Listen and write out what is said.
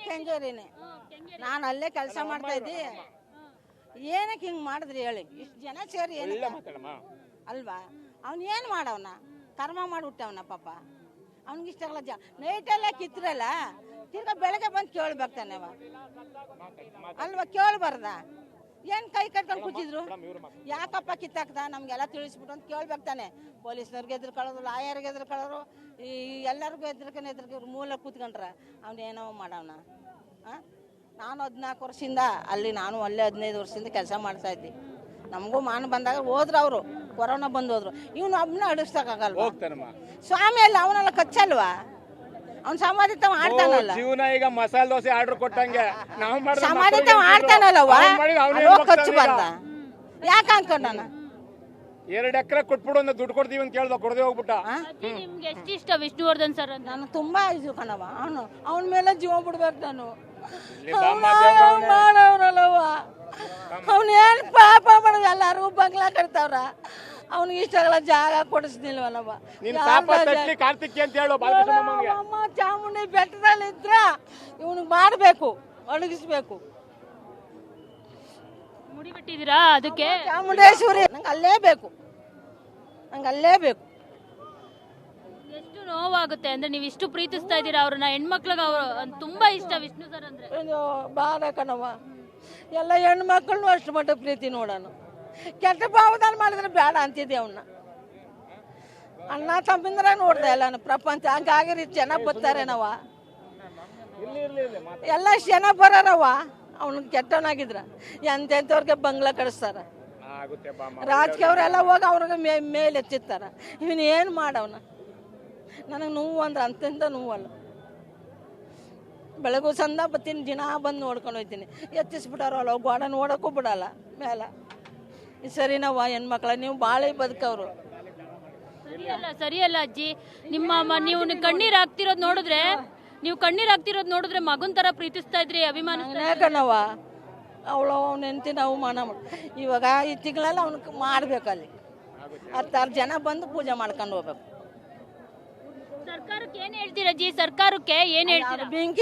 ಕೆಂಗೇರಿನೇ ನಾನು ಅಲ್ಲೇ ಕೆಲಸ ಮಾಡ್ತಾ ಇದ್ದಿ. ಏನಕ್ಕೆ ಹಿಂಗೆ ಮಾಡಿದ್ರಿ ಹೇಳಿ? ಇಷ್ಟು ಜನ ಸೇರಿ ಅಲ್ವಾ? ಅವ್ನು ಏನು ಮಾಡವನ? ಕರ್ಮ ಮಾಡಿಬಿಟ್ಟವನ ಪಾಪ. ಅವ್ನಿಗಿಷ್ಟಲ್ಲ ನೈಟೆಲ್ಲ ಕಿತ್ರಲ್ಲ, ತಿರ್ಗಾ ಬೆಳಗ್ಗೆ ಬಂದು ಕೇಳ್ಬೇಕಾನೆ ಅಲ್ವಾ? ಕೇಳ್ಬಾರ್ದ? ಏನು ಕೈ ಕಟ್ಕೊಂಡು ಕೂತಿದ್ರು? ಯಾಕಪ್ಪ ಕಿತ್ತಾಕ್ದ? ನಮ್ಗೆಲ್ಲ ತಿಳಿಸ್ಬಿಟ್ಟು ಅಂತ ಕೇಳ್ಬೇಕಾನೆ. ಪೊಲೀಸ್ನವ್ರಿಗೆ ಎದ್ರುಕೊಳ್ಳೋದು, ಲಾಯರ್ಗೆ ಎದ್ರುಕೊಳ್ಳೋರು, ಈ ಎಲ್ಲರಿಗೂ ಎದ್ರಕನೆ ಮೂಲ ಕೂತ್ಕೊಂಡ್ರ ಅವನೇನೋ ಮಾಡವನ. ನಾನು 14 ವರ್ಷದಿಂದ ಅಲ್ಲಿ, ನಾನು ಅಲ್ಲೇ 15 ವರ್ಷದಿಂದ ಕೆಲಸ ಮಾಡ್ತಾ ಇದ್ದೆ. ನಮಗೂ ಮಾನ ಬಂದಾಗ ಹೋದ್ರು ಅವರು, ಕೊರೋನಾ ಬಂದು ಹೋದ್ರು. ಇವನು ಒಬ್ಬನ ಅಡಿಸ್ತಾಗಲ್ವ? ಸ್ವಾಮಿ ಅಲ್ಲ, ಅವನೆಲ್ಲ ಕಚ್ಚಲ್ವಾ? ಅವ್ನು ಸಮಾಧಿತ ಆಡ್ತಾನಲ್ಲ. ಜೀವನ ಈಗ ಮಸಾಲೆ ದೋಸೆ ಆರ್ಡರ್ ಕೊಟ್ಟಂಗೆ ಸಮಾಧಿತ ಆಡ್ತಾನಲ್ಲವ, ಖರ್ಚಬಾರ್ದ? ಯಾಕೆ ಅನ್ಕೊಂಡ? 2 ಎಕರೆ ಕೊಟ್ಬಿಡು ಅಂತ ದುಡ್ಡು ಕೊಡ್ತೀವಿ ಅಂತ ಕೇಳ್ದ, ಕೊಡದೆ ಹೋಗ್ಬಿಟ್ಟ. ನಿಮ್ಗೆ ಎಷ್ಟು ಇಷ್ಟ ವಿಷ್ಣುವರ್ಧನ್ ಸರ್ ಅಂತ? ನಾನು ತುಂಬಾ ಇದು ಕಣವ. ಅವನ ಮೇಲೆ ಜೀವ ಬಿಡ್ಬೇಕು ನಾನು. ಮಾಡವ್ರಲ್ಲವ, ಅವನೇನು ಪಾಪ ಮಾಡ, ಎಲ್ಲಾರು ಬಂಗ್ಲಾ ಕಟ್ತಾವ್ರ. ಅವ್ನಿಗೆ ಇಷ್ಟಗಳ ಜಾಗ ಕೊಡಿಸ್ನಿಲ್ವಲ್ಲವ. ಅಮ್ಮ ಚಾಮುಂಡಿ ಬೆಟ್ಟದಲ್ಲಿ ಇದ್ರ ಇವನಿಗೆ ಮಾಡಬೇಕು, ಅಡಗಿಸ್ಬೇಕು. ಮುಡಿ ಬಿಟ್ಟಿದ್ದೀರಾ ಅದಕ್ಕೆ? ಚಾಮುಂಡೇಶ್ವರಿ ನಂಗೆ ಅಲ್ಲೇ ಬೇಕು, ನಂಗೆ ಅಲ್ಲೇ ಬೇಕು. ಎಷ್ಟು ನೋವಾಗುತ್ತೆ ಅಂದ್ರೆ, ನೀವು ಇಷ್ಟು ಪ್ರೀತಿಸ್ತಾ ಇದ್ದೀರಾ ಅವ್ರನ್ನ, ಹೆಣ್ಮಕ್ಳಿಗೆ ಅವ್ರು ತುಂಬಾ ಇಷ್ಟ ವಿಷ್ಣು ಸರ್ ಅಂದ್ರೆ. ಬಾರ ಕಣವ, ಎಲ್ಲ ಹೆಣ್ಮಕ್ಳನ್ನು ಅಷ್ಟು ಮಟ್ಟ ಪ್ರೀತಿ ನೋಡೋಣ. ಕೆಟ್ಟ ಭಾವದಾನ ಮಾಡಿದ್ರೆ ಬೇಡ ಅಂತಿದ್ದೆ ಅವನ್ನ. ಅಣ್ಣ ತಮ್ಮಿಂದ್ರ ನೋಡ್ದೆ ಎಲ್ಲಾನು ಪ್ರಪಂಚ. ಹಂಗಾಗಿರಿ ಚೆನ್ನಾಗಿ ಬರ್ತಾರೆ ನಾವ, ಎಲ್ಲ ಜನ ಬರೋರವ. ಅವ್ನಿಗೆ ಕೆಟ್ಟವನಾಗಿದ್ರ ಎಂತೆಂಥವ್ರಿಗೆ ಬಂಗ್ಲಾ ಕಳಿಸ್ತಾರ. ರಾಜಕೀಯವ್ರೆಲ್ಲ ಹೋಗಿ ಅವ್ರಿಗೆ ಮೇಲೆ ಎತ್ತಿರ್ತಾರ. ಇವನು ಏನು ಮಾಡವನ? ನನಗೆ ನೋವು ಅಂದ್ರೆ ಅಂತೆಂಥ ನೋವಲ್ಲ. ಬೆಳಗು ಸಂದ ಬತ್ತೀನಿ, ದಿನ ಬಂದು ನೋಡ್ಕೊಂಡು ಹೋಗ್ತೀನಿ. ಎತ್ತಿಸ್ಬಿಟ್ಟಾರಲ್ಲ, ಗೋಡ ನೋಡೋಕ್ಕೂ ಬಿಡಲ್ಲ ಮೇಲೆ. ಸರಿನವ್ವ ಹೆಣ್ಮಕ್ಳ, ನೀವು ಭಾಳ ಬದುಕವ್ರು. ಸರಿಯಲ್ಲ ಅಜ್ಜಿ. ನೀವು ಕಣ್ಣೀರ್ ಹಾಕ್ತಿರೋದು ನೋಡಿದ್ರೆ, ಮಗನ್ ತರ ಪ್ರೀತಿಸ್ತಾ ಇದ್ರಿ, ಅಭಿಮಾನ ಕಣವ. ಅವಳು ಅವ್ನ ಹೆಂಡತಿ ನಾವು ಇವಾಗ ಈ ತಿಂಗಳಲ್ಲಿ ಅವ್ನಿಗೆ ಮಾಡ್ಬೇಕಲ್ಲಿ 10 ಜನ ಬಂದು ಪೂಜೆ ಮಾಡ್ಕೊಂಡು ಹೋಗ್ಬೇಕು. ಸರ್ಕಾರಕ್ಕೆ ಏನ್ ಹೇಳ್ತೀರಾ ಅಜ್ಜಿ? ಸರ್ಕಾರಕ್ಕೆ ಏನ್ ಹೇಳ್ತೀರಾ? ಬೆಂಕಿ